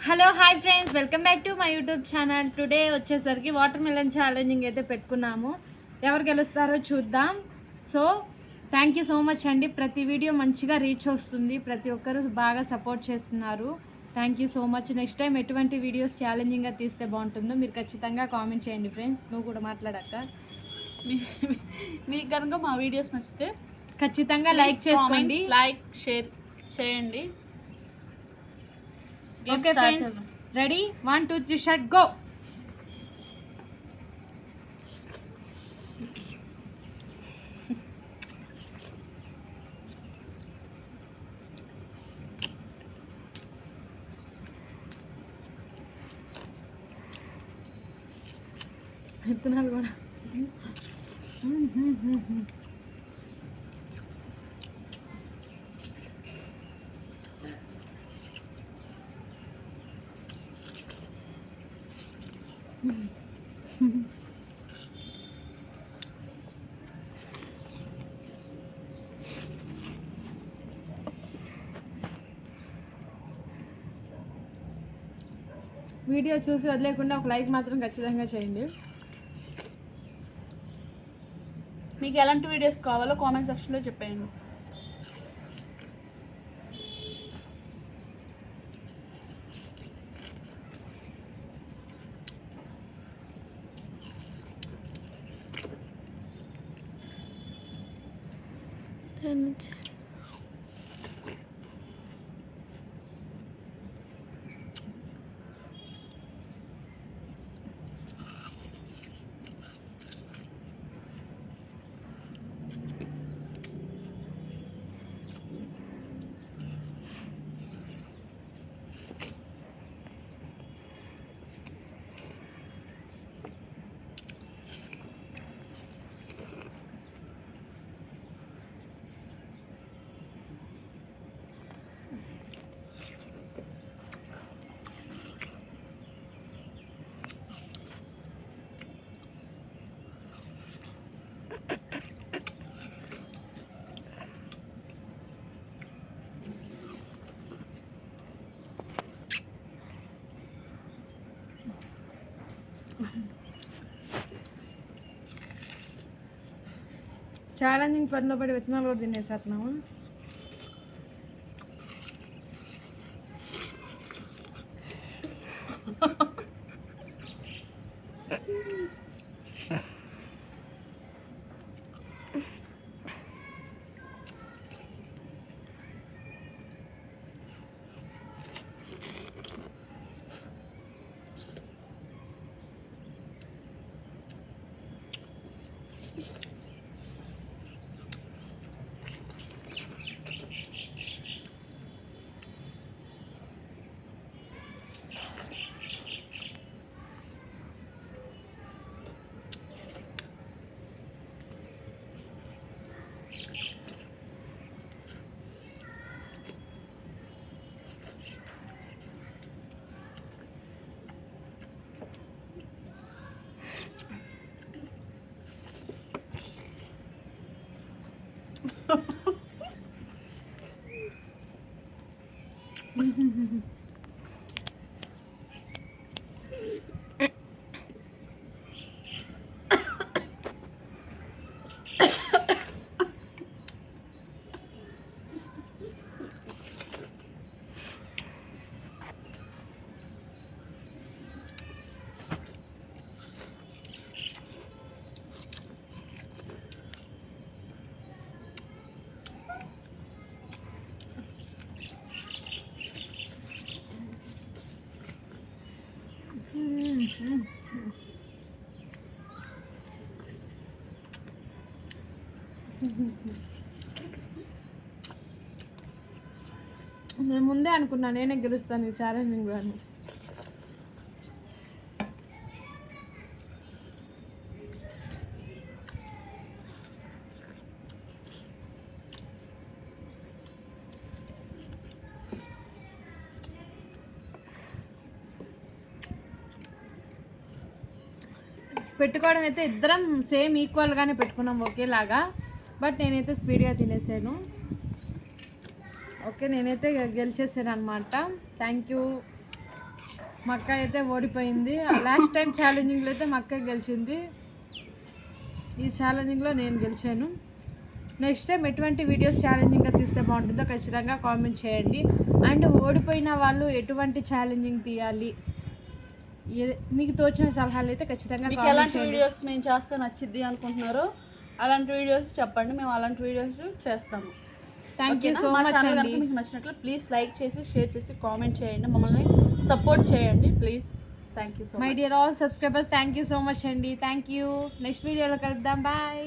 Hello hi friends, welcome back to my YouTube channel. Today వచ్చేసరికి water melon challenging అయితే పెట్టుకున్నాము. ఎవరు గెలుస్తారో చూద్దాం. So thank you so much అండి. ప్రతి వీడియో మంచిగా రీచ్ వస్తుంది, ప్రతి ఒక్కరు బాగా సపోర్ట్ చేస్తున్నారు. Thank you so much. Next time ఎటువంటి వీడియోస్ ఛాలెంజింగ్గా తీస్తే బాగుంటుందో మీరు ఖచ్చితంగా కామెంట్ చేయండి ఫ్రెండ్స్. నువ్వు కూడా మాట్లాడాక మీకు కనుక మా వీడియోస్ నచ్చితే ఖచ్చితంగా లైక్ చేసుకోండి, లైక్ షేర్ చేయండి. Okay friends, ready? 1 2 3 shut go. విత్తనాలు కూడా వీడియో చూసి వదిలేకుండా ఒక లైక్ మాత్రం ఖచ్చితంగా చేయండి. మీకు ఎలాంటి వీడియోస్ కావాలో కామెంట్ సెక్షన్లో చెప్పేయండి. ఛాలెంజింగ్ పనిలో పడి విత్తనాలు కూడా తినేసేస్తున్నాము. నేను ముందే అనుకున్నా నేనే గెలుస్తాను ఈ ఛాలెంజింగ్ కూడా. పెట్టుకోవడం అయితే ఇద్దరం సేమ్ ఈక్వల్గానే పెట్టుకున్నాం ఒకేలాగా. బట్ నేనైతే స్పీడ్గా తినేసాను. ఓకే, నేనైతే గెలిచేసాను అనమాట. Thank you. మా అక్క అయితే ఓడిపోయింది. లాస్ట్ టైం ఛాలెంజింగ్లో అయితే మా అక్క గెలిచింది. ఈ ఛాలెంజింగ్లో నేను గెలిచాను. నెక్స్ట్ టైం ఎటువంటి వీడియోస్ ఛాలెంజింగ్గా తీస్తే బాగుంటుందో ఖచ్చితంగా కామెంట్ చేయండి. అండ్ ఓడిపోయిన వాళ్ళు ఎటువంటి ఛాలెంజింగ్ తీయాలి, మీకు తోచిన సలహాలు అయితే ఖచ్చితంగా మీకు కామెంట్ ఎలాంటి చేయండి. వీడియోస్ మేము చేస్తే నచ్చిద్ది అనుకుంటున్నారో అలాంటి వీడియోస్ చెప్పండి, మేము అలాంటి వీడియోస్ చేస్తాము. థ్యాంక్ యూ ఓకేనా? సో మా మచ్ ఛానల్ అండి. కనుక మీకు నచ్చినట్లు ప్లీజ్ లైక్ చేసి షేర్ చేసి కామెంట్ చేయండి, మమ్మల్ని సపోర్ట్ చేయండి please. Thank you so my much. Dear all subscribers, thank you so much అండి. Thank you. నెక్స్ట్ వీడియోలో కలుద్దాం. బాయ్.